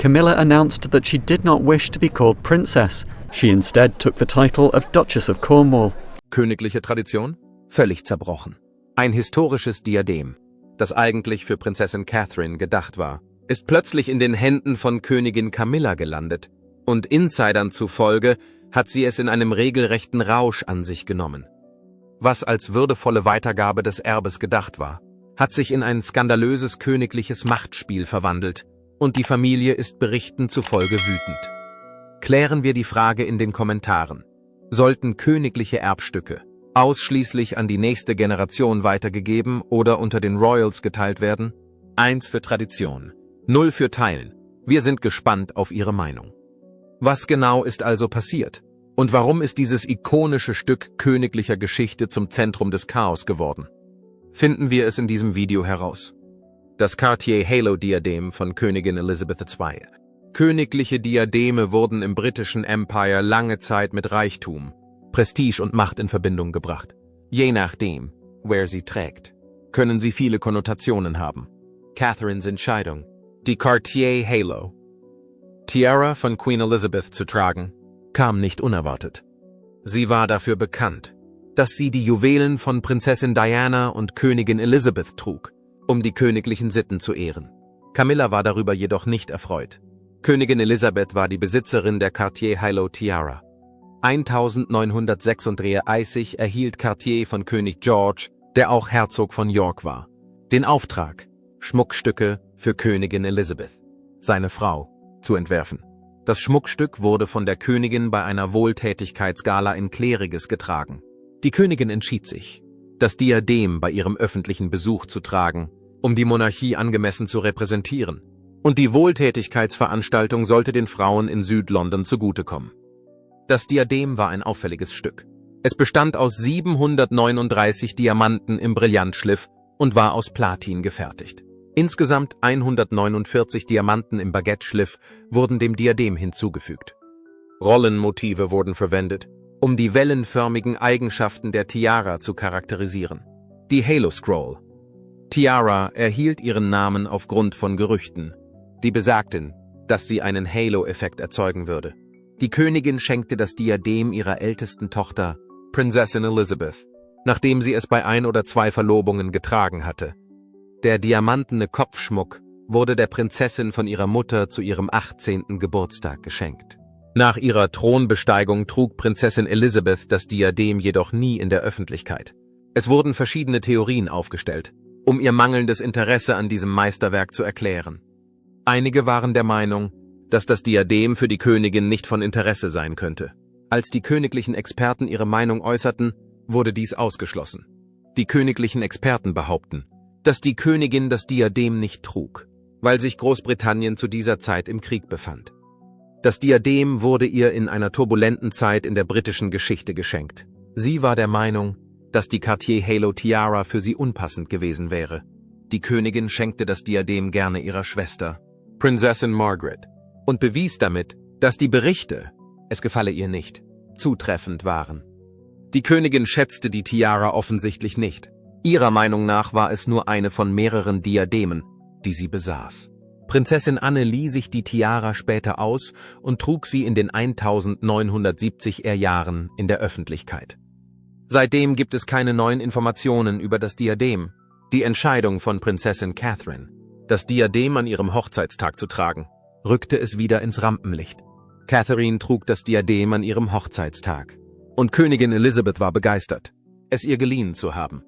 Camilla announced that she did not wish to be called princess. She instead took the title of Duchess of Cornwall. Königliche Tradition? Völlig zerbrochen. Ein historisches Diadem, das eigentlich für Prinzessin Catherine gedacht war, ist plötzlich in den Händen von Königin Camilla gelandet, und Insidern zufolge hat sie es in einem regelrechten Rausch an sich genommen. Was als würdevolle Weitergabe des Erbes gedacht war, hat sich in ein skandalöses königliches Machtspiel verwandelt, und die Familie ist Berichten zufolge wütend. Klären wir die Frage in den Kommentaren. Sollten königliche Erbstücke ausschließlich an die nächste Generation weitergegeben oder unter den Royals geteilt werden? 1 für Tradition, 0 für Teilen. Wir sind gespannt auf Ihre Meinung. Was genau ist also passiert? Und warum ist dieses ikonische Stück königlicher Geschichte zum Zentrum des Chaos geworden? Finden wir es in diesem Video heraus. Das Cartier-Halo-Diadem von Königin Elizabeth II. Königliche Diademe wurden im britischen Empire lange Zeit mit Reichtum, Prestige und Macht in Verbindung gebracht. Je nachdem, wer sie trägt, können sie viele Konnotationen haben. Catherines Entscheidung, die Cartier-Halo Tiara von Queen Elizabeth zu tragen, kam nicht unerwartet. Sie war dafür bekannt, dass sie die Juwelen von Prinzessin Diana und Königin Elizabeth trug, um die königlichen Sitten zu ehren. Camilla war darüber jedoch nicht erfreut. Königin Elizabeth war die Besitzerin der Cartier-Halo Tiara. 1936 erhielt Cartier von König George, der auch Herzog von York war, den Auftrag, Schmuckstücke für Königin Elizabeth, seine Frau, zu entwerfen. Das Schmuckstück wurde von der Königin bei einer Wohltätigkeitsgala in Claridge's getragen. Die Königin entschied sich, das Diadem bei ihrem öffentlichen Besuch zu tragen, um die Monarchie angemessen zu repräsentieren. Und die Wohltätigkeitsveranstaltung sollte den Frauen in Südlondon zugutekommen. Das Diadem war ein auffälliges Stück. Es bestand aus 739 Diamanten im Brillantschliff und war aus Platin gefertigt. Insgesamt 149 Diamanten im Baguette-Schliff wurden dem Diadem hinzugefügt. Rollenmotive wurden verwendet, um die wellenförmigen Eigenschaften der Tiara zu charakterisieren. Die Halo Scroll Tiara erhielt ihren Namen aufgrund von Gerüchten, die besagten, dass sie einen Halo-Effekt erzeugen würde. Die Königin schenkte das Diadem ihrer ältesten Tochter, Prinzessin Elizabeth, nachdem sie es bei 1 oder 2 Verlobungen getragen hatte. Der diamantene Kopfschmuck wurde der Prinzessin von ihrer Mutter zu ihrem 18. Geburtstag geschenkt. Nach ihrer Thronbesteigung trug Prinzessin Elizabeth das Diadem jedoch nie in der Öffentlichkeit. Es wurden verschiedene Theorien aufgestellt, um ihr mangelndes Interesse an diesem Meisterwerk zu erklären. Einige waren der Meinung, dass das Diadem für die Königin nicht von Interesse sein könnte. Als die königlichen Experten ihre Meinung äußerten, wurde dies ausgeschlossen. Die königlichen Experten behaupten, dass die Königin das Diadem nicht trug, weil sich Großbritannien zu dieser Zeit im Krieg befand. Das Diadem wurde ihr in einer turbulenten Zeit in der britischen Geschichte geschenkt. Sie war der Meinung, dass die Cartier-Halo Tiara für sie unpassend gewesen wäre. Die Königin schenkte das Diadem gerne ihrer Schwester, Prinzessin Margaret, und bewies damit, dass die Berichte, es gefalle ihr nicht, zutreffend waren. Die Königin schätzte die Tiara offensichtlich nicht. Ihrer Meinung nach war es nur eine von mehreren Diademen, die sie besaß. Prinzessin Anne lieh sich die Tiara später aus und trug sie in den 1970er Jahren in der Öffentlichkeit. Seitdem gibt es keine neuen Informationen über das Diadem. Die Entscheidung von Prinzessin Catherine, das Diadem an ihrem Hochzeitstag zu tragen, rückte es wieder ins Rampenlicht. Catherine trug das Diadem an ihrem Hochzeitstag. Und Königin Elizabeth war begeistert, es ihr geliehen zu haben.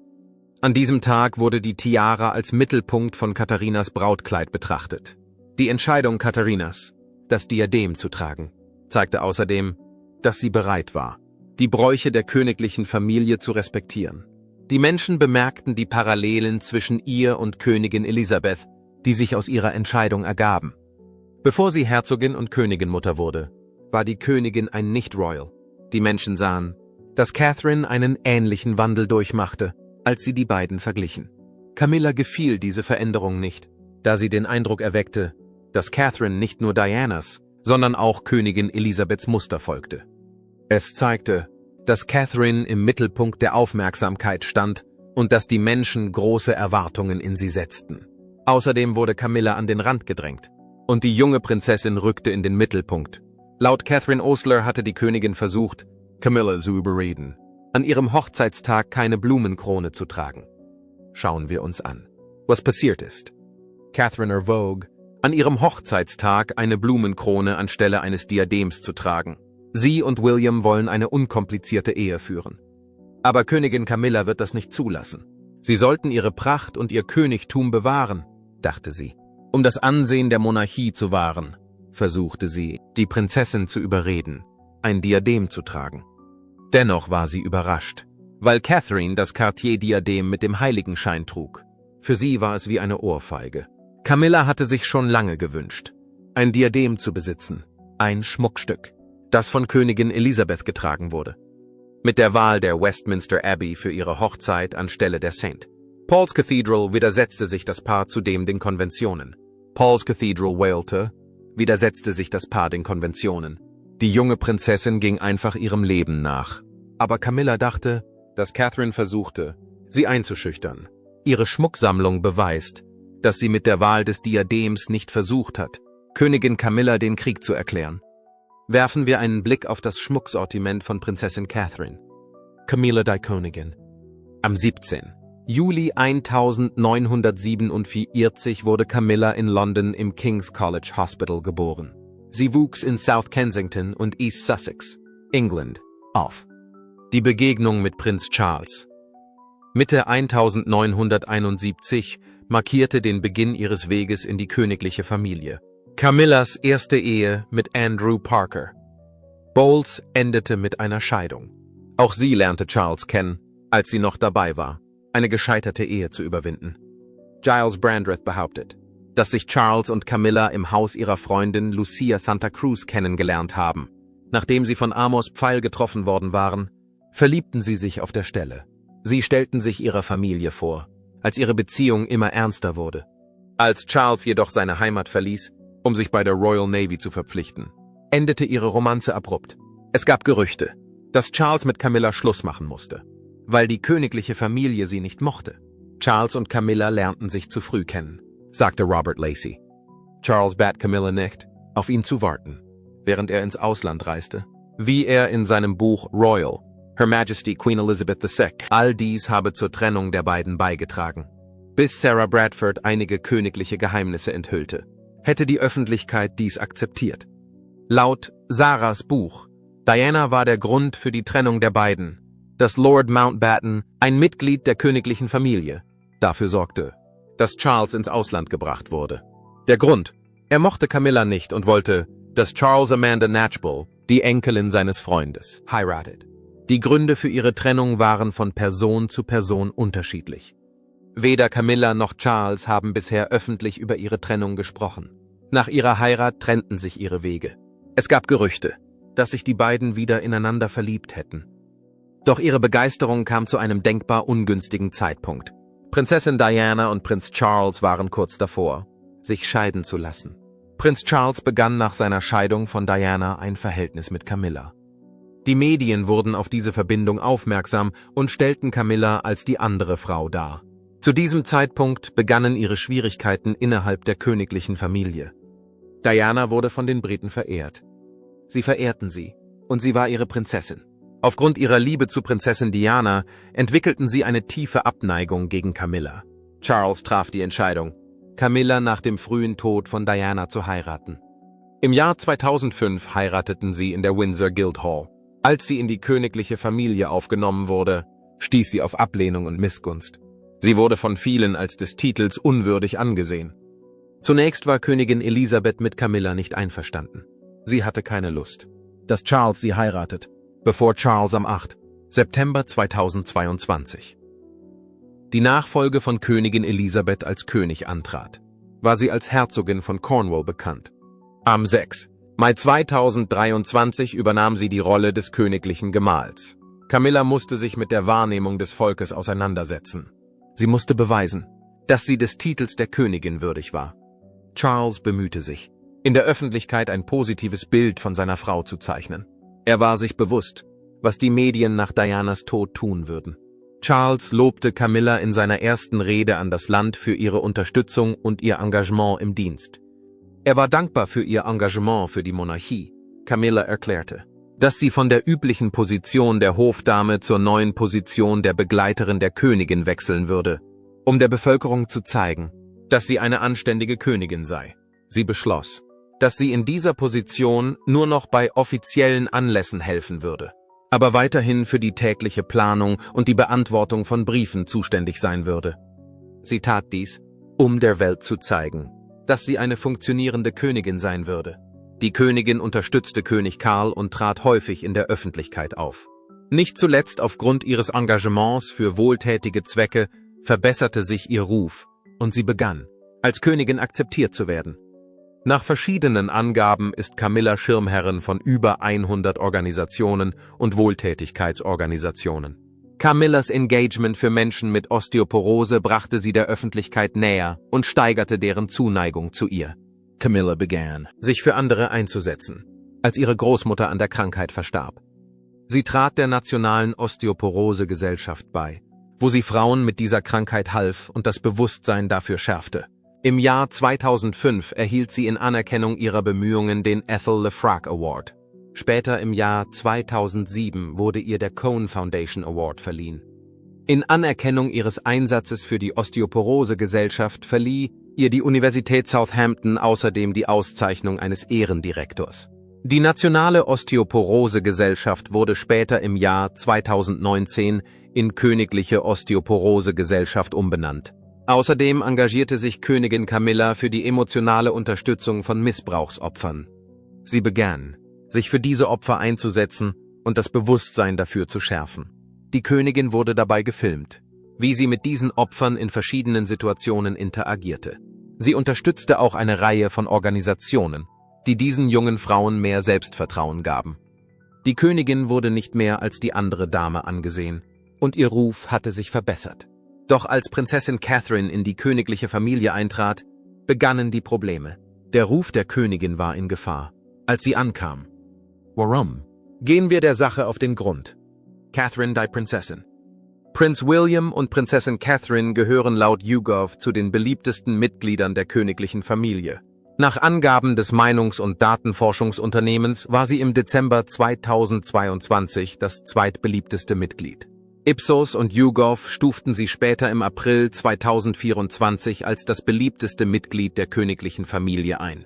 An diesem Tag wurde die Tiara als Mittelpunkt von Katharinas Brautkleid betrachtet. Die Entscheidung Katharinas, das Diadem zu tragen, zeigte außerdem, dass sie bereit war, die Bräuche der königlichen Familie zu respektieren. Die Menschen bemerkten die Parallelen zwischen ihr und Königin Elisabeth, die sich aus ihrer Entscheidung ergaben. Bevor sie Herzogin und Königinmutter wurde, war die Königin ein Nicht-Royal. Die Menschen sahen, dass Catherine einen ähnlichen Wandel durchmachte, als sie die beiden verglichen. Camilla gefiel diese Veränderung nicht, da sie den Eindruck erweckte, dass Catherine nicht nur Dianas, sondern auch Königin Elisabeths Muster folgte. Es zeigte, dass Catherine im Mittelpunkt der Aufmerksamkeit stand und dass die Menschen große Erwartungen in sie setzten. Außerdem wurde Camilla an den Rand gedrängt. und die junge Prinzessin rückte in den Mittelpunkt. Laut Catherine Osler hatte die Königin versucht, Camilla zu überreden, an ihrem Hochzeitstag keine Blumenkrone zu tragen. Schauen wir uns an, was passiert ist. Catherine erwog, an ihrem Hochzeitstag eine Blumenkrone anstelle eines Diadems zu tragen. Sie und William wollen eine unkomplizierte Ehe führen. Aber Königin Camilla wird das nicht zulassen. Sie sollten ihre Pracht und ihr Königtum bewahren, dachte sie. Um das Ansehen der Monarchie zu wahren, versuchte sie, die Prinzessin zu überreden, ein Diadem zu tragen. Dennoch war sie überrascht, weil Catherine das Cartier-Diadem mit dem Heiligenschein trug. Für sie war es wie eine Ohrfeige. Camilla hatte sich schon lange gewünscht, ein Diadem zu besitzen, ein Schmuckstück, das von Königin Elisabeth getragen wurde. Mit der Wahl der Westminster Abbey für ihre Hochzeit anstelle der St. Paul's Cathedral widersetzte sich das Paar zudem den Konventionen. Paul's Cathedral wählte, widersetzte sich das Paar den Konventionen. Die junge Prinzessin ging einfach ihrem Leben nach. Aber Camilla dachte, dass Catherine versuchte, sie einzuschüchtern. Ihre Schmucksammlung beweist, dass sie mit der Wahl des Diadems nicht versucht hat, Königin Camilla den Krieg zu erklären. Werfen wir einen Blick auf das Schmucksortiment von Prinzessin Catherine. Camilla die Königin. Am 17. Juli 1947 wurde Camilla in London im King's College Hospital geboren. Sie wuchs in South Kensington und East Sussex, England, auf. Die Begegnung mit Prinz Charles. Mitte 1971 markierte den Beginn ihres Weges in die königliche Familie. Camillas erste Ehe mit Andrew Parker. Bowles endete mit einer Scheidung. Auch sie lernte Charles kennen, als sie noch dabei war, eine gescheiterte Ehe zu überwinden. Giles Brandreth behauptet, dass sich Charles und Camilla im Haus ihrer Freundin Lucia Santa Cruz kennengelernt haben. Nachdem sie von Amos Pfeil getroffen worden waren, verliebten sie sich auf der Stelle. Sie stellten sich ihrer Familie vor, als ihre Beziehung immer ernster wurde. Als Charles jedoch seine Heimat verließ, um sich bei der Royal Navy zu verpflichten, endete ihre Romanze abrupt. Es gab Gerüchte, dass Charles mit Camilla Schluss machen musste, weil die königliche Familie sie nicht mochte. Charles und Camilla lernten sich zu früh kennen, sagte Robert Lacey. Charles bat Camilla nicht, auf ihn zu warten, während er ins Ausland reiste, wie er in seinem Buch Royal, Her Majesty Queen Elizabeth II, all dies habe zur Trennung der beiden beigetragen. Bis Sarah Bradford einige königliche Geheimnisse enthüllte, hätte die Öffentlichkeit dies akzeptiert. Laut Sarahs Buch, Diana war der Grund für die Trennung der beiden, dass Lord Mountbatten, ein Mitglied der königlichen Familie, dafür sorgte, dass Charles ins Ausland gebracht wurde. Der Grund: er mochte Camilla nicht und wollte, dass Charles Amanda Knatchbull, die Enkelin seines Freundes, heiratet. Die Gründe für ihre Trennung waren von Person zu Person unterschiedlich. Weder Camilla noch Charles haben bisher öffentlich über ihre Trennung gesprochen. Nach ihrer Heirat trennten sich ihre Wege. Es gab Gerüchte, dass sich die beiden wieder ineinander verliebt hätten. Doch ihre Begeisterung kam zu einem denkbar ungünstigen Zeitpunkt. Prinzessin Diana und Prinz Charles waren kurz davor, sich scheiden zu lassen. Prinz Charles begann nach seiner Scheidung von Diana ein Verhältnis mit Camilla. Die Medien wurden auf diese Verbindung aufmerksam und stellten Camilla als die andere Frau dar. Zu diesem Zeitpunkt begannen ihre Schwierigkeiten innerhalb der königlichen Familie. Diana wurde von den Briten verehrt. Sie verehrten sie, und sie war ihre Prinzessin. Aufgrund ihrer Liebe zu Prinzessin Diana entwickelten sie eine tiefe Abneigung gegen Camilla. Charles traf die Entscheidung, Camilla nach dem frühen Tod von Diana zu heiraten. Im Jahr 2005 heirateten sie in der Windsor Guildhall. Als sie in die königliche Familie aufgenommen wurde, stieß sie auf Ablehnung und Missgunst. Sie wurde von vielen als des Titels unwürdig angesehen. Zunächst war Königin Elisabeth mit Camilla nicht einverstanden. Sie hatte keine Lust, dass Charles sie heiratet, bevor Charles am 8. September 2022 die Nachfolge von Königin Elisabeth als König antrat, war sie als Herzogin von Cornwall bekannt. Am 6. Mai 2023 übernahm sie die Rolle des königlichen Gemahls. Camilla musste sich mit der Wahrnehmung des Volkes auseinandersetzen. Sie musste beweisen, dass sie des Titels der Königin würdig war. Charles bemühte sich, in der Öffentlichkeit ein positives Bild von seiner Frau zu zeichnen. Er war sich bewusst, was die Medien nach Dianas Tod tun würden. Charles lobte Camilla in seiner ersten Rede an das Land für ihre Unterstützung und ihr Engagement im Dienst. Er war dankbar für ihr Engagement für die Monarchie. Camilla erklärte, dass sie von der üblichen Position der Hofdame zur neuen Position der Begleiterin der Königin wechseln würde, um der Bevölkerung zu zeigen, dass sie eine anständige Königin sei. Sie beschloss, dass sie in dieser Position nur noch bei offiziellen Anlässen helfen würde, aber weiterhin für die tägliche Planung und die Beantwortung von Briefen zuständig sein würde. Sie tat dies, um der Welt zu zeigen, dass sie eine funktionierende Königin sein würde. Die Königin unterstützte König Karl und trat häufig in der Öffentlichkeit auf. Nicht zuletzt aufgrund ihres Engagements für wohltätige Zwecke verbesserte sich ihr Ruf und sie begann, als Königin akzeptiert zu werden. Nach verschiedenen Angaben ist Camilla Schirmherrin von über 100 Organisationen und Wohltätigkeitsorganisationen. Camillas Engagement für Menschen mit Osteoporose brachte sie der Öffentlichkeit näher und steigerte deren Zuneigung zu ihr. Camilla begann, sich für andere einzusetzen, als ihre Großmutter an der Krankheit verstarb. Sie trat der Nationalen Osteoporose-Gesellschaft bei, wo sie Frauen mit dieser Krankheit half und das Bewusstsein dafür schärfte. Im Jahr 2005 erhielt sie in Anerkennung ihrer Bemühungen den Ethel Lefrak Award. Später im Jahr 2007 wurde ihr der Cone Foundation Award verliehen. In Anerkennung ihres Einsatzes für die Osteoporose-Gesellschaft verlieh ihr die Universität Southampton außerdem die Auszeichnung eines Ehrendirektors. Die Nationale Osteoporose-Gesellschaft wurde später im Jahr 2019 in Königliche Osteoporose-Gesellschaft umbenannt. Außerdem engagierte sich Königin Camilla für die emotionale Unterstützung von Missbrauchsopfern. Sie begann, sich für diese Opfer einzusetzen und das Bewusstsein dafür zu schärfen. Die Königin wurde dabei gefilmt, wie sie mit diesen Opfern in verschiedenen Situationen interagierte. Sie unterstützte auch eine Reihe von Organisationen, die diesen jungen Frauen mehr Selbstvertrauen gaben. Die Königin wurde nicht mehr als die andere Dame angesehen, und ihr Ruf hatte sich verbessert. Doch als Prinzessin Catherine in die königliche Familie eintrat, begannen die Probleme. Der Ruf der Königin war in Gefahr, als sie ankam. Warum? Gehen wir der Sache auf den Grund. Catherine, die Prinzessin. Prinz William und Prinzessin Catherine gehören laut YouGov zu den beliebtesten Mitgliedern der königlichen Familie. Nach Angaben des Meinungs- und Datenforschungsunternehmens war sie im Dezember 2022 das zweitbeliebteste Mitglied. Ipsos und YouGov stuften sie später im April 2024 als das beliebteste Mitglied der königlichen Familie ein.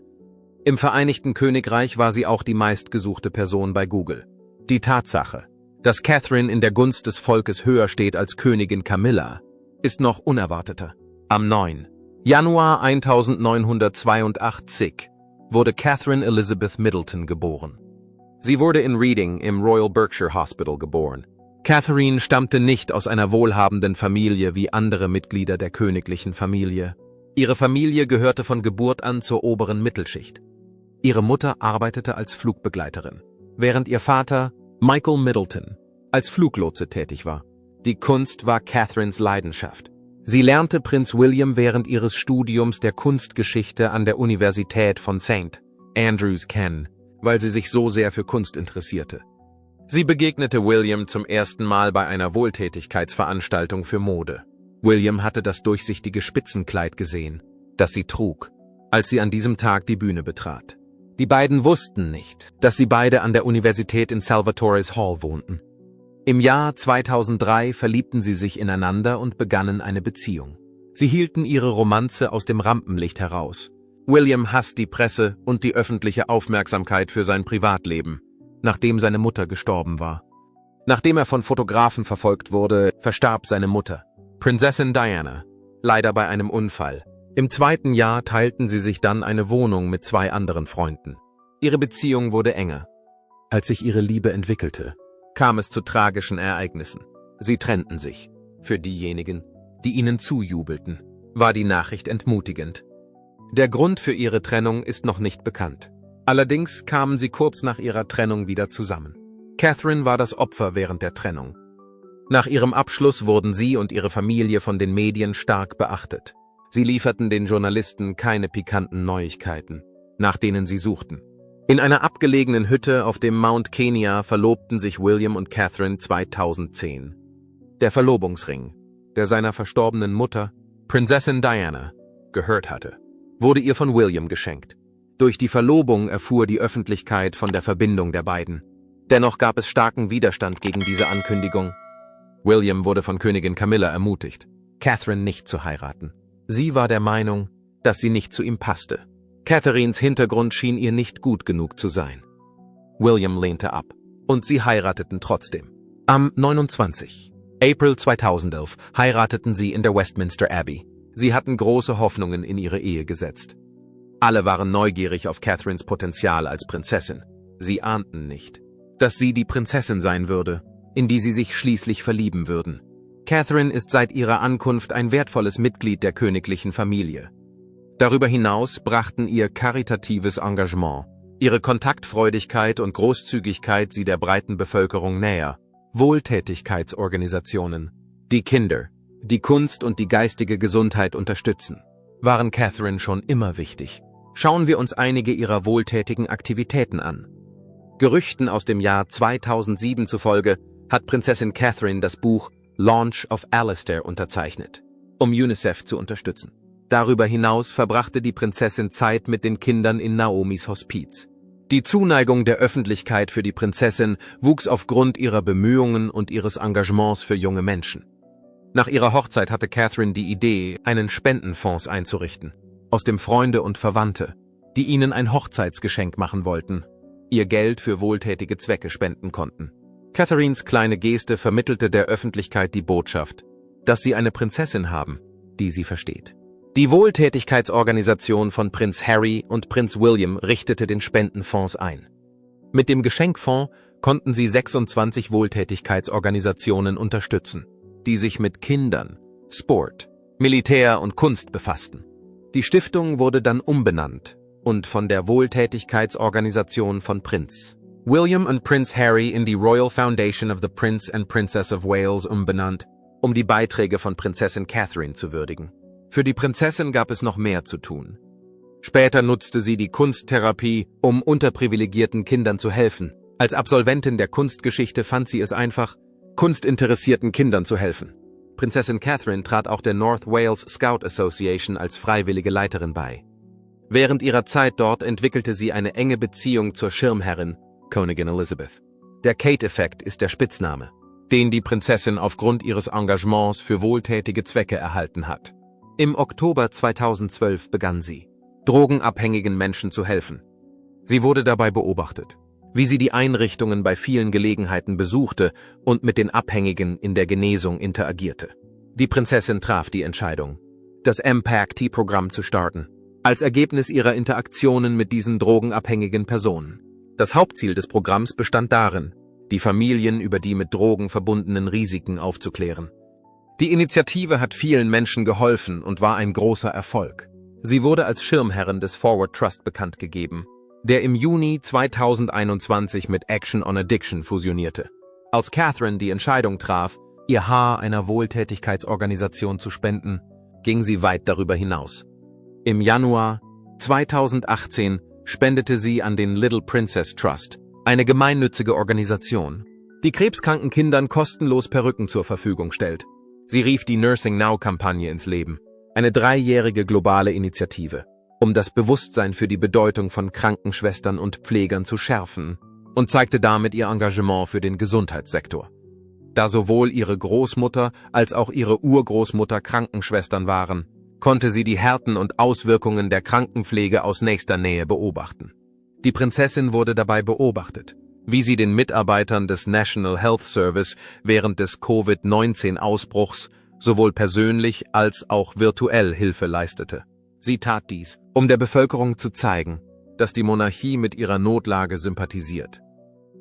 Im Vereinigten Königreich war sie auch die meistgesuchte Person bei Google. Die Tatsache, dass Catherine in der Gunst des Volkes höher steht als Königin Camilla, ist noch unerwarteter. Am 9. Januar 1982 wurde Catherine Elizabeth Middleton geboren. Sie wurde in Reading im Royal Berkshire Hospital geboren. Catherine stammte nicht aus einer wohlhabenden Familie wie andere Mitglieder der königlichen Familie. Ihre Familie gehörte von Geburt an zur oberen Mittelschicht. Ihre Mutter arbeitete als Flugbegleiterin, während ihr Vater, Michael Middleton, als Fluglotse tätig war. Die Kunst war Catherines Leidenschaft. Sie lernte Prinz William während ihres Studiums der Kunstgeschichte an der Universität von St. Andrews kennen, weil sie sich so sehr für Kunst interessierte. Sie begegnete William zum ersten Mal bei einer Wohltätigkeitsveranstaltung für Mode. William hatte das durchsichtige Spitzenkleid gesehen, das sie trug, als sie an diesem Tag die Bühne betrat. Die beiden wussten nicht, dass sie beide an der Universität in Salvatore's Hall wohnten. Im Jahr 2003 verliebten sie sich ineinander und begannen eine Beziehung. Sie hielten ihre Romanze aus dem Rampenlicht heraus. William hasst die Presse und die öffentliche Aufmerksamkeit für sein Privatleben, nachdem seine Mutter gestorben war. Nachdem er von Fotografen verfolgt wurde, verstarb seine Mutter, Prinzessin Diana, leider bei einem Unfall. Im zweiten Jahr teilten sie sich dann eine Wohnung mit 2 anderen Freunden. Ihre Beziehung wurde enger. Als sich ihre Liebe entwickelte, kam es zu tragischen Ereignissen. Sie trennten sich. Für diejenigen, die ihnen zujubelten, war die Nachricht entmutigend. Der Grund für ihre Trennung ist noch nicht bekannt. Allerdings kamen sie kurz nach ihrer Trennung wieder zusammen. Catherine war das Opfer während der Trennung. Nach ihrem Abschluss wurden sie und ihre Familie von den Medien stark beachtet. Sie lieferten den Journalisten keine pikanten Neuigkeiten, nach denen sie suchten. In einer abgelegenen Hütte auf dem Mount Kenya verlobten sich William und Catherine 2010. Der Verlobungsring, der seiner verstorbenen Mutter, Prinzessin Diana, gehört hatte, wurde ihr von William geschenkt. Durch die Verlobung erfuhr die Öffentlichkeit von der Verbindung der beiden. Dennoch gab es starken Widerstand gegen diese Ankündigung. William wurde von Königin Camilla ermutigt, Catherine nicht zu heiraten. Sie war der Meinung, dass sie nicht zu ihm passte. Catherines Hintergrund schien ihr nicht gut genug zu sein. William lehnte ab, und sie heirateten trotzdem. Am 29. April 2011 heirateten sie in der Westminster Abbey. Sie hatten große Hoffnungen in ihre Ehe gesetzt. Alle waren neugierig auf Catherines Potenzial als Prinzessin. Sie ahnten nicht, dass sie die Prinzessin sein würde, in die sie sich schließlich verlieben würden. Catherine ist seit ihrer Ankunft ein wertvolles Mitglied der königlichen Familie. Darüber hinaus brachten ihr karitatives Engagement, ihre Kontaktfreudigkeit und Großzügigkeit sie der breiten Bevölkerung näher. Wohltätigkeitsorganisationen, die Kinder, die Kunst und die geistige Gesundheit unterstützen, waren Catherine schon immer wichtig. Schauen wir uns einige ihrer wohltätigen Aktivitäten an. Gerüchten aus dem Jahr 2007 zufolge hat Prinzessin Catherine das Buch Launch of Alistair unterzeichnet, um UNICEF zu unterstützen. Darüber hinaus verbrachte die Prinzessin Zeit mit den Kindern in Naomis Hospiz. Die Zuneigung der Öffentlichkeit für die Prinzessin wuchs aufgrund ihrer Bemühungen und ihres Engagements für junge Menschen. Nach ihrer Hochzeit hatte Catherine die Idee, einen Spendenfonds einzurichten, aus dem Freunde und Verwandte, die ihnen ein Hochzeitsgeschenk machen wollten, ihr Geld für wohltätige Zwecke spenden konnten. Catherines kleine Geste vermittelte der Öffentlichkeit die Botschaft, dass sie eine Prinzessin haben, die sie versteht. Die Wohltätigkeitsorganisation von Prinz Harry und Prinz William richtete den Spendenfonds ein. Mit dem Geschenkfonds konnten sie 26 Wohltätigkeitsorganisationen unterstützen, die sich mit Kindern, Sport, Militär und Kunst befassten. Die Stiftung wurde dann umbenannt und von der Wohltätigkeitsorganisation von Prinz William und Prinz Harry in die Royal Foundation of the Prince and Princess of Wales umbenannt, um die Beiträge von Prinzessin Catherine zu würdigen. Für die Prinzessin gab es noch mehr zu tun. Später nutzte sie die Kunsttherapie, um unterprivilegierten Kindern zu helfen. Als Absolventin der Kunstgeschichte fand sie es einfach, kunstinteressierten Kindern zu helfen. Prinzessin Catherine trat auch der North Wales Scout Association als freiwillige Leiterin bei. Während ihrer Zeit dort entwickelte sie eine enge Beziehung zur Schirmherrin, Königin Elizabeth. Der Kate-Effekt ist der Spitzname, den die Prinzessin aufgrund ihres Engagements für wohltätige Zwecke erhalten hat. Im Oktober 2012 begann sie, drogenabhängigen Menschen zu helfen. Sie wurde dabei beobachtet, wie sie die Einrichtungen bei vielen Gelegenheiten besuchte und mit den Abhängigen in der Genesung interagierte. Die Prinzessin traf die Entscheidung, das MPACT-Programm zu starten, als Ergebnis ihrer Interaktionen mit diesen drogenabhängigen Personen. Das Hauptziel des Programms bestand darin, die Familien über die mit Drogen verbundenen Risiken aufzuklären. Die Initiative hat vielen Menschen geholfen und war ein großer Erfolg. Sie wurde als Schirmherrin des Forward Trust bekannt gegeben, der im Juni 2021 mit Action on Addiction fusionierte. Als Catherine die Entscheidung traf, ihr Haar einer Wohltätigkeitsorganisation zu spenden, ging sie weit darüber hinaus. Im Januar 2018 spendete sie an den Little Princess Trust, eine gemeinnützige Organisation, die krebskranken Kindern kostenlos Perücken zur Verfügung stellt. Sie rief die Nursing Now-Kampagne ins Leben, eine 3-jährige globale Initiative, um das Bewusstsein für die Bedeutung von Krankenschwestern und Pflegern zu schärfen, und zeigte damit ihr Engagement für den Gesundheitssektor. Da sowohl ihre Großmutter als auch ihre Urgroßmutter Krankenschwestern waren, konnte sie die Härten und Auswirkungen der Krankenpflege aus nächster Nähe beobachten. Die Prinzessin wurde dabei beobachtet, wie sie den Mitarbeitern des National Health Service während des Covid-19-Ausbruchs sowohl persönlich als auch virtuell Hilfe leistete. Sie tat dies, um der Bevölkerung zu zeigen, dass die Monarchie mit ihrer Notlage sympathisiert.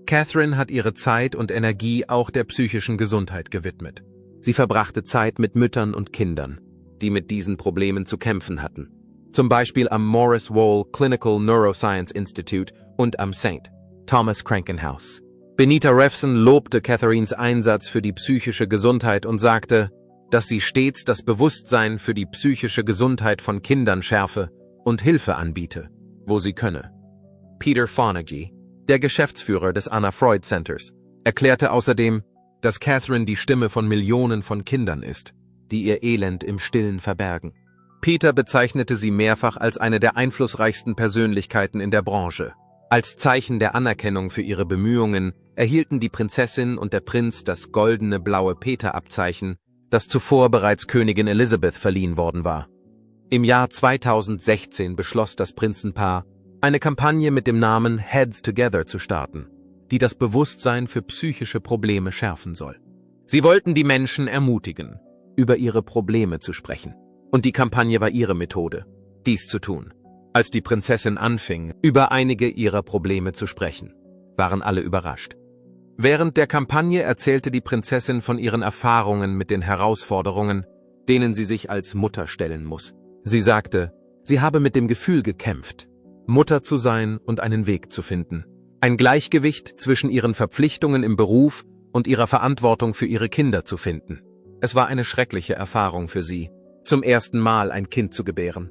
Catherine hat ihre Zeit und Energie auch der psychischen Gesundheit gewidmet. Sie verbrachte Zeit mit Müttern und Kindern, die mit diesen Problemen zu kämpfen hatten. Zum Beispiel am Maurice Wall Clinical Neuroscience Institute und am St. Thomas Krankenhaus. Benita Refson lobte Catherines Einsatz für die psychische Gesundheit und sagte, dass sie stets das Bewusstsein für die psychische Gesundheit von Kindern schärfe und Hilfe anbiete, wo sie könne. Peter Fonagy, der Geschäftsführer des Anna Freud Centers, erklärte außerdem, dass Catherine die Stimme von Millionen von Kindern ist, die ihr Elend im Stillen verbergen. Peter bezeichnete sie mehrfach als eine der einflussreichsten Persönlichkeiten in der Branche. Als Zeichen der Anerkennung für ihre Bemühungen erhielten die Prinzessin und der Prinz das goldene blaue Peter-Abzeichen, das zuvor bereits Königin Elizabeth verliehen worden war. Im Jahr 2016 beschloss das Prinzenpaar, eine Kampagne mit dem Namen Heads Together zu starten, die das Bewusstsein für psychische Probleme schärfen soll. Sie wollten die Menschen ermutigen, über ihre Probleme zu sprechen. Und die Kampagne war ihre Methode, dies zu tun. Als die Prinzessin anfing, über einige ihrer Probleme zu sprechen, waren alle überrascht. Während der Kampagne erzählte die Prinzessin von ihren Erfahrungen mit den Herausforderungen, denen sie sich als Mutter stellen muss. Sie sagte, sie habe mit dem Gefühl gekämpft, Mutter zu sein und einen Weg zu finden. Ein Gleichgewicht zwischen ihren Verpflichtungen im Beruf und ihrer Verantwortung für ihre Kinder zu finden. Es war eine schreckliche Erfahrung für sie, zum ersten Mal ein Kind zu gebären.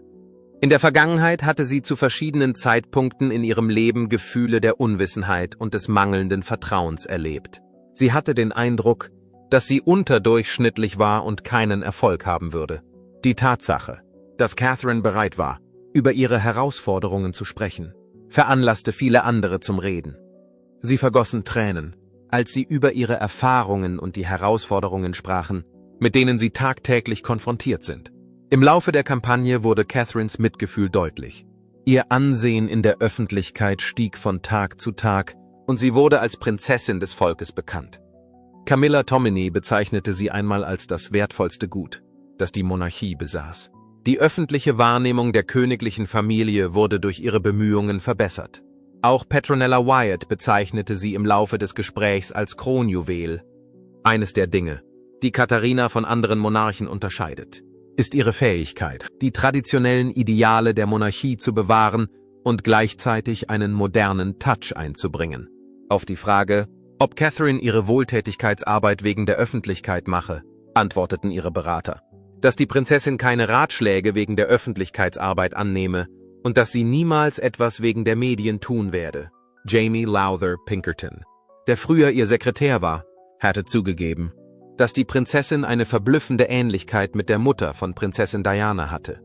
In der Vergangenheit hatte sie zu verschiedenen Zeitpunkten in ihrem Leben Gefühle der Unwissenheit und des mangelnden Vertrauens erlebt. Sie hatte den Eindruck, dass sie unterdurchschnittlich war und keinen Erfolg haben würde. Die Tatsache, dass Catherine bereit war, über ihre Herausforderungen zu sprechen, veranlasste viele andere zum Reden. Sie vergossen Tränen, als sie über ihre Erfahrungen und die Herausforderungen sprachen, mit denen sie tagtäglich konfrontiert sind. Im Laufe der Kampagne wurde Catherines Mitgefühl deutlich. Ihr Ansehen in der Öffentlichkeit stieg von Tag zu Tag und sie wurde als Prinzessin des Volkes bekannt. Camilla Tominey bezeichnete sie einmal als das wertvollste Gut, das die Monarchie besaß. Die öffentliche Wahrnehmung der königlichen Familie wurde durch ihre Bemühungen verbessert. Auch Petronella Wyatt bezeichnete sie im Laufe des Gesprächs als Kronjuwel. Eines der Dinge, die Katharina von anderen Monarchen unterscheidet, ist ihre Fähigkeit, die traditionellen Ideale der Monarchie zu bewahren und gleichzeitig einen modernen Touch einzubringen. Auf die Frage, ob Catherine ihre Wohltätigkeitsarbeit wegen der Öffentlichkeit mache, antworteten ihre Berater, dass die Prinzessin keine Ratschläge wegen der Öffentlichkeitsarbeit annehme und dass sie niemals etwas wegen der Medien tun werde. Jamie Lowther Pinkerton, der früher ihr Sekretär war, hatte zugegeben, dass die Prinzessin eine verblüffende Ähnlichkeit mit der Mutter von Prinzessin Diana hatte.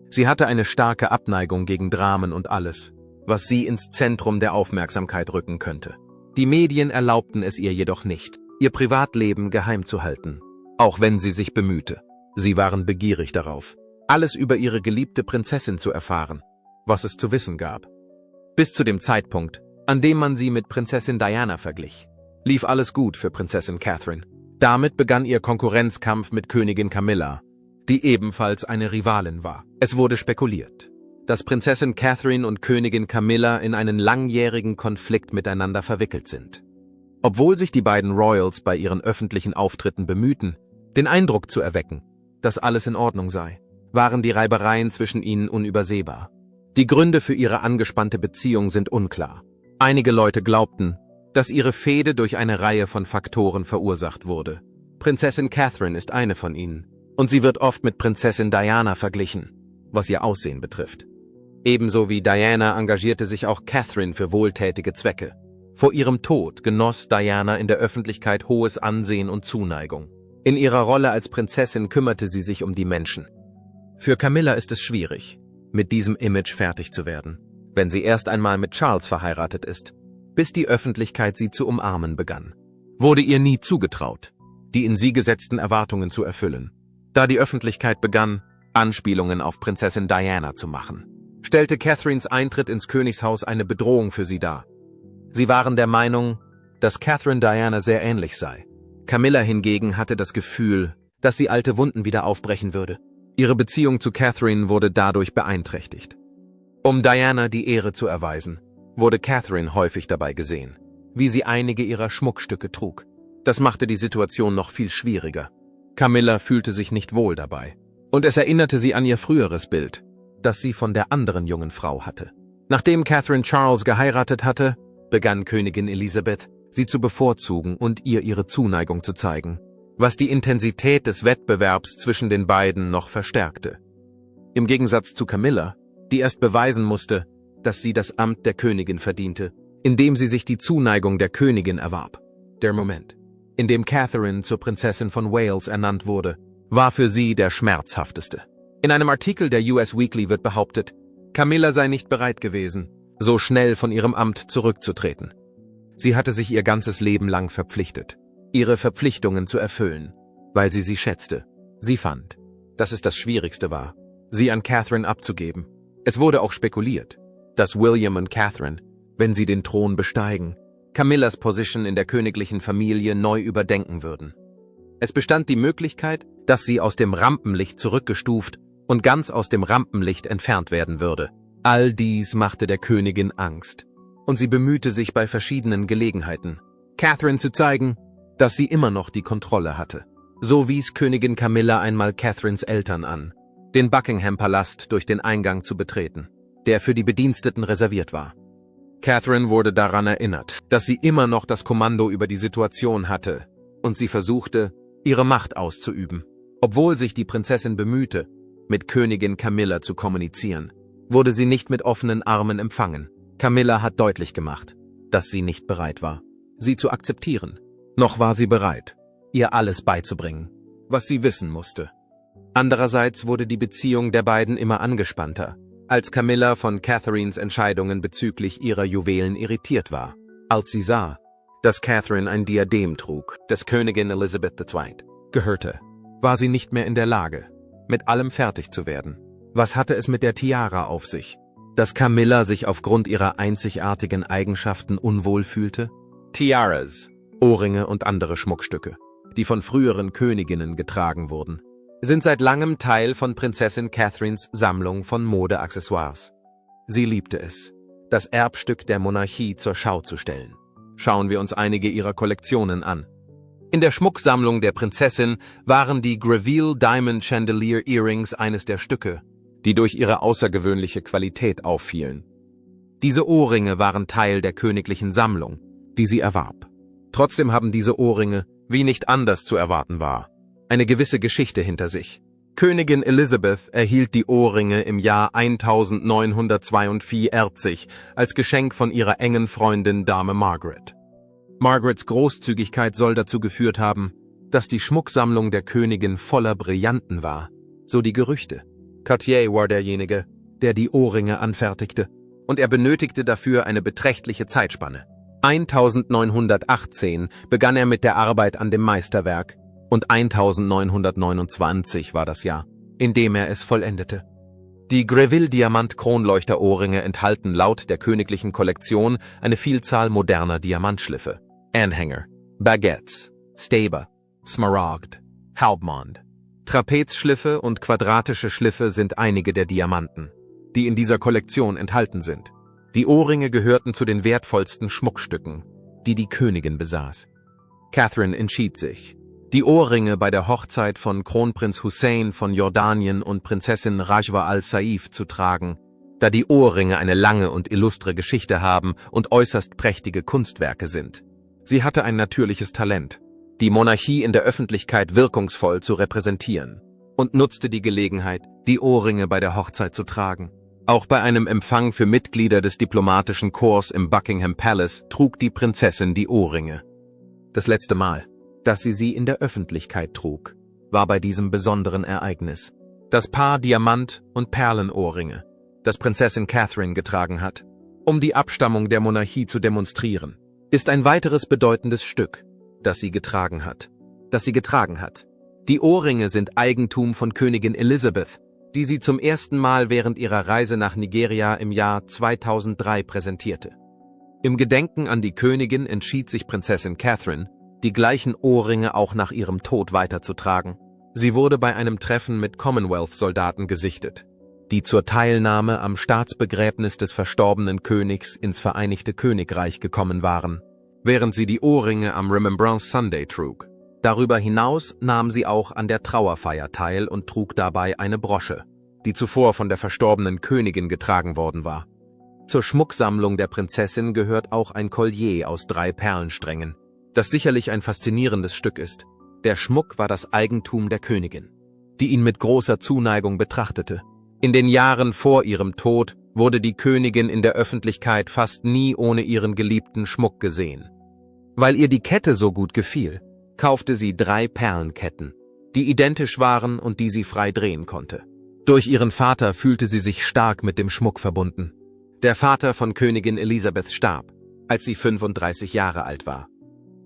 Sie hatte eine starke Abneigung gegen Dramen und alles, was sie ins Zentrum der Aufmerksamkeit rücken könnte. Die Medien erlaubten es ihr jedoch nicht, ihr Privatleben geheim zu halten, auch wenn sie sich bemühte. Sie waren begierig darauf, alles über ihre geliebte Prinzessin zu erfahren, was es zu wissen gab. Bis zu dem Zeitpunkt, an dem man sie mit Prinzessin Diana verglich, lief alles gut für Prinzessin Catherine. Damit begann ihr Konkurrenzkampf mit Königin Camilla, die ebenfalls eine Rivalin war. Es wurde spekuliert, dass Prinzessin Catherine und Königin Camilla in einen langjährigen Konflikt miteinander verwickelt sind. Obwohl sich die beiden Royals bei ihren öffentlichen Auftritten bemühten, den Eindruck zu erwecken, dass alles in Ordnung sei, waren die Reibereien zwischen ihnen unübersehbar. Die Gründe für ihre angespannte Beziehung sind unklar. Einige Leute glaubten, dass ihre Fehde durch eine Reihe von Faktoren verursacht wurde. Prinzessin Catherine ist eine von ihnen, und sie wird oft mit Prinzessin Diana verglichen, was ihr Aussehen betrifft. Ebenso wie Diana engagierte sich auch Catherine für wohltätige Zwecke. Vor ihrem Tod genoss Diana in der Öffentlichkeit hohes Ansehen und Zuneigung. In ihrer Rolle als Prinzessin kümmerte sie sich um die Menschen. Für Camilla ist es schwierig, mit diesem Image fertig zu werden, wenn sie erst einmal mit Charles verheiratet ist. Bis die Öffentlichkeit sie zu umarmen begann, wurde ihr nie zugetraut, die in sie gesetzten Erwartungen zu erfüllen. Da die Öffentlichkeit begann, Anspielungen auf Prinzessin Diana zu machen, stellte Catherines Eintritt ins Königshaus eine Bedrohung für sie dar. Sie waren der Meinung, dass Catherine Diana sehr ähnlich sei. Camilla hingegen hatte das Gefühl, dass sie alte Wunden wieder aufbrechen würde. Ihre Beziehung zu Catherine wurde dadurch beeinträchtigt. Um Diana die Ehre zu erweisen, wurde Catherine häufig dabei gesehen, wie sie einige ihrer Schmuckstücke trug. Das machte die Situation noch viel schwieriger. Camilla fühlte sich nicht wohl dabei. Und es erinnerte sie an ihr früheres Bild, das sie von der anderen jungen Frau hatte. Nachdem Catherine Charles geheiratet hatte, begann Königin Elizabeth, sie zu bevorzugen und ihr ihre Zuneigung zu zeigen, was die Intensität des Wettbewerbs zwischen den beiden noch verstärkte. Im Gegensatz zu Camilla, die erst beweisen musste, dass sie das Amt der Königin verdiente, indem sie sich die Zuneigung der Königin erwarb. Der Moment, in dem Catherine zur Prinzessin von Wales ernannt wurde, war für sie der schmerzhafteste. In einem Artikel der US Weekly wird behauptet, Camilla sei nicht bereit gewesen, so schnell von ihrem Amt zurückzutreten. Sie hatte sich ihr ganzes Leben lang verpflichtet, ihre Verpflichtungen zu erfüllen, weil sie schätzte. Sie fand, dass es das Schwierigste war, sie an Catherine abzugeben. Es wurde auch spekuliert, dass William und Catherine, wenn sie den Thron besteigen, Camillas Position in der königlichen Familie neu überdenken würden. Es bestand die Möglichkeit, dass sie aus dem Rampenlicht zurückgestuft und ganz aus dem Rampenlicht entfernt werden würde. All dies machte der Königin Angst, und sie bemühte sich bei verschiedenen Gelegenheiten, Catherine zu zeigen, dass sie immer noch die Kontrolle hatte. So wies Königin Camilla einmal Catherines Eltern an, den Buckingham-Palast durch den Eingang zu betreten, der für die Bediensteten reserviert war. Catherine wurde daran erinnert, dass sie immer noch das Kommando über die Situation hatte, und sie versuchte, ihre Macht auszuüben. Obwohl sich die Prinzessin bemühte, mit Königin Camilla zu kommunizieren, wurde sie nicht mit offenen Armen empfangen. Camilla hat deutlich gemacht, dass sie nicht bereit war, sie zu akzeptieren. Noch war sie bereit, ihr alles beizubringen, was sie wissen musste. Andererseits wurde die Beziehung der beiden immer angespannter, als Camilla von Catherines Entscheidungen bezüglich ihrer Juwelen irritiert war. Als sie sah, dass Catherine ein Diadem trug, das Königin Elizabeth II. Gehörte, war sie nicht mehr in der Lage, mit allem fertig zu werden. Was hatte es mit der Tiara auf sich, dass Camilla sich aufgrund ihrer einzigartigen Eigenschaften unwohl fühlte? Tiaras, Ohrringe und andere Schmuckstücke, die von früheren Königinnen getragen wurden, sind seit langem Teil von Prinzessin Catherines Sammlung von Modeaccessoires. Sie liebte es, das Erbstück der Monarchie zur Schau zu stellen. Schauen wir uns einige ihrer Kollektionen an. In der Schmucksammlung der Prinzessin waren die Greville Diamond Chandelier Earrings eines der Stücke, die durch ihre außergewöhnliche Qualität auffielen. Diese Ohrringe waren Teil der königlichen Sammlung, die sie erwarb. Trotzdem haben diese Ohrringe, wie nicht anders zu erwarten war, eine gewisse Geschichte hinter sich. Königin Elizabeth erhielt die Ohrringe im Jahr 1942 als Geschenk von ihrer engen Freundin Dame Margaret. Margarets Großzügigkeit soll dazu geführt haben, dass die Schmucksammlung der Königin voller Brillanten war, so die Gerüchte. Cartier war derjenige, der die Ohrringe anfertigte, und er benötigte dafür eine beträchtliche Zeitspanne. 1918 begann er mit der Arbeit an dem Meisterwerk, und 1929 war das Jahr, in dem er es vollendete. Die Greville-Diamant-Kronleuchter-Ohrringe enthalten laut der königlichen Kollektion eine Vielzahl moderner Diamantschliffe, Anhänger, Baguettes, Staber, Smaragd, Halbmond. Trapezschliffe und quadratische Schliffe sind einige der Diamanten, die in dieser Kollektion enthalten sind. Die Ohrringe gehörten zu den wertvollsten Schmuckstücken, die die Königin besaß. Catherine entschied sich, die Ohrringe bei der Hochzeit von Kronprinz Hussein von Jordanien und Prinzessin Rajwa al-Saif zu tragen, da die Ohrringe eine lange und illustre Geschichte haben und äußerst prächtige Kunstwerke sind. Sie hatte ein natürliches Talent, die Monarchie in der Öffentlichkeit wirkungsvoll zu repräsentieren, und nutzte die Gelegenheit, die Ohrringe bei der Hochzeit zu tragen. Auch bei einem Empfang für Mitglieder des diplomatischen Korps im Buckingham Palace trug die Prinzessin die Ohrringe. Das letzte Mal, dass sie in der Öffentlichkeit trug, war bei diesem besonderen Ereignis. Das Paar Diamant- und Perlenohrringe, das Prinzessin Catherine getragen hat, um die Abstammung der Monarchie zu demonstrieren, ist ein weiteres bedeutendes Stück, das sie getragen hat. Die Ohrringe sind Eigentum von Königin Elizabeth, die sie zum ersten Mal während ihrer Reise nach Nigeria im Jahr 2003 präsentierte. Im Gedenken an die Königin entschied sich Prinzessin Catherine, die gleichen Ohrringe auch nach ihrem Tod weiterzutragen. Sie wurde bei einem Treffen mit Commonwealth-Soldaten gesichtet, die zur Teilnahme am Staatsbegräbnis des verstorbenen Königs ins Vereinigte Königreich gekommen waren, während sie die Ohrringe am Remembrance Sunday trug. Darüber hinaus nahm sie auch an der Trauerfeier teil und trug dabei eine Brosche, die zuvor von der verstorbenen Königin getragen worden war. Zur Schmucksammlung der Prinzessin gehört auch ein Collier aus 3 Perlensträngen, das sicherlich ein faszinierendes Stück ist. Der Schmuck war das Eigentum der Königin, die ihn mit großer Zuneigung betrachtete. In den Jahren vor ihrem Tod wurde die Königin in der Öffentlichkeit fast nie ohne ihren geliebten Schmuck gesehen. Weil ihr die Kette so gut gefiel, kaufte sie 3 Perlenketten, die identisch waren und die sie frei drehen konnte. Durch ihren Vater fühlte sie sich stark mit dem Schmuck verbunden. Der Vater von Königin Elisabeth starb, als sie 35 Jahre alt war.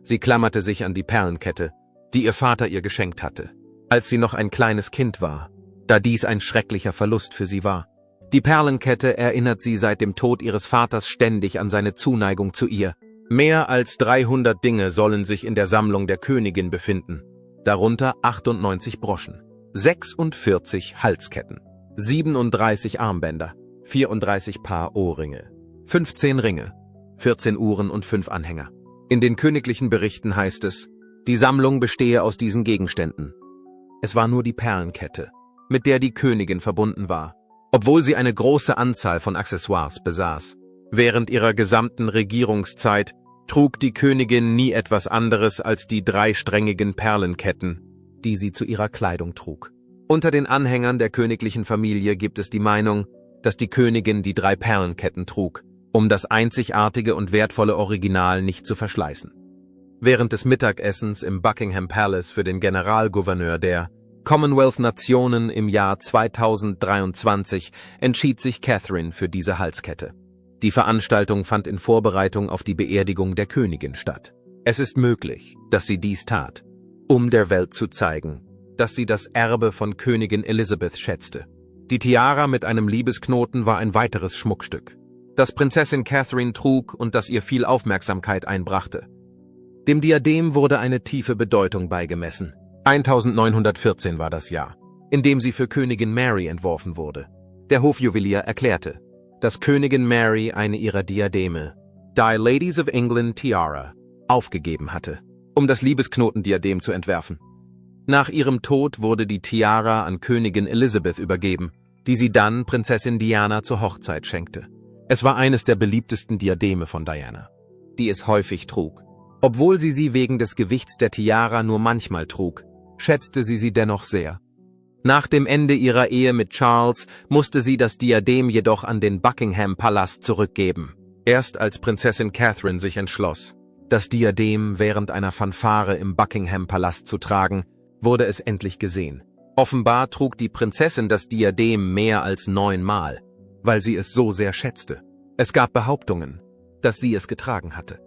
Sie klammerte sich an die Perlenkette, die ihr Vater ihr geschenkt hatte, als sie noch ein kleines Kind war, da dies ein schrecklicher Verlust für sie war. Die Perlenkette erinnert sie seit dem Tod ihres Vaters ständig an seine Zuneigung zu ihr. Mehr als 300 Dinge sollen sich in der Sammlung der Königin befinden, darunter 98 Broschen, 46 Halsketten, 37 Armbänder, 34 Paar Ohrringe, 15 Ringe, 14 Uhren und 5 Anhänger. In den königlichen Berichten heißt es, die Sammlung bestehe aus diesen Gegenständen. Es war nur die Perlenkette, mit der die Königin verbunden war, obwohl sie eine große Anzahl von Accessoires besaß. Während ihrer gesamten Regierungszeit trug die Königin nie etwas anderes als die 3-strängigen Perlenketten, die sie zu ihrer Kleidung trug. Unter den Anhängern der königlichen Familie gibt es die Meinung, dass die Königin die 3 Perlenketten trug, um das einzigartige und wertvolle Original nicht zu verschleißen. Während des Mittagessens im Buckingham Palace für den Generalgouverneur der Commonwealth-Nationen im Jahr 2023 entschied sich Catherine für diese Halskette. Die Veranstaltung fand in Vorbereitung auf die Beerdigung der Königin statt. Es ist möglich, dass sie dies tat, um der Welt zu zeigen, dass sie das Erbe von Königin Elizabeth schätzte. Die Tiara mit einem Liebesknoten war ein weiteres Schmuckstück, das Prinzessin Catherine trug und das ihr viel Aufmerksamkeit einbrachte. Dem Diadem wurde eine tiefe Bedeutung beigemessen. 1914 war das Jahr, in dem sie für Königin Mary entworfen wurde. Der Hofjuwelier erklärte, dass Königin Mary eine ihrer Diademe, Die Ladies of England Tiara, aufgegeben hatte, um das Liebesknotendiadem zu entwerfen. Nach ihrem Tod wurde die Tiara an Königin Elizabeth übergeben, die sie dann Prinzessin Diana zur Hochzeit schenkte. Es war eines der beliebtesten Diademe von Diana, die es häufig trug. Obwohl sie wegen des Gewichts der Tiara nur manchmal trug, schätzte sie dennoch sehr. Nach dem Ende ihrer Ehe mit Charles musste sie das Diadem jedoch an den Buckingham-Palast zurückgeben. Erst als Prinzessin Catherine sich entschloss, das Diadem während einer Fanfare im Buckingham-Palast zu tragen, wurde es endlich gesehen. Offenbar trug die Prinzessin das Diadem mehr als 9 Mal, weil sie es so sehr schätzte. Es gab Behauptungen, dass sie es getragen hatte.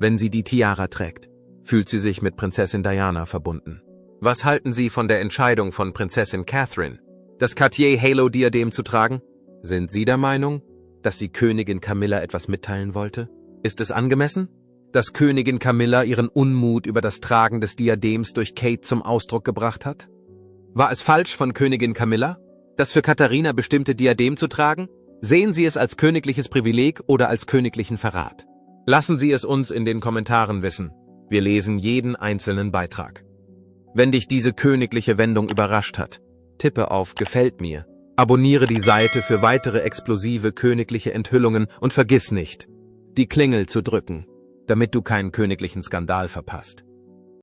Wenn sie die Tiara trägt, fühlt sie sich mit Prinzessin Diana verbunden. Was halten Sie von der Entscheidung von Prinzessin Catherine, das Cartier-Halo-Diadem zu tragen? Sind Sie der Meinung, dass sie Königin Camilla etwas mitteilen wollte? Ist es angemessen, dass Königin Camilla ihren Unmut über das Tragen des Diadems durch Kate zum Ausdruck gebracht hat? War es falsch von Königin Camilla, das für Katharina bestimmte Diadem zu tragen? Sehen Sie es als königliches Privileg oder als königlichen Verrat? Lassen Sie es uns in den Kommentaren wissen. Wir lesen jeden einzelnen Beitrag. Wenn dich diese königliche Wendung überrascht hat, tippe auf Gefällt mir, abonniere die Seite für weitere explosive königliche Enthüllungen und vergiss nicht, die Klingel zu drücken, damit du keinen königlichen Skandal verpasst.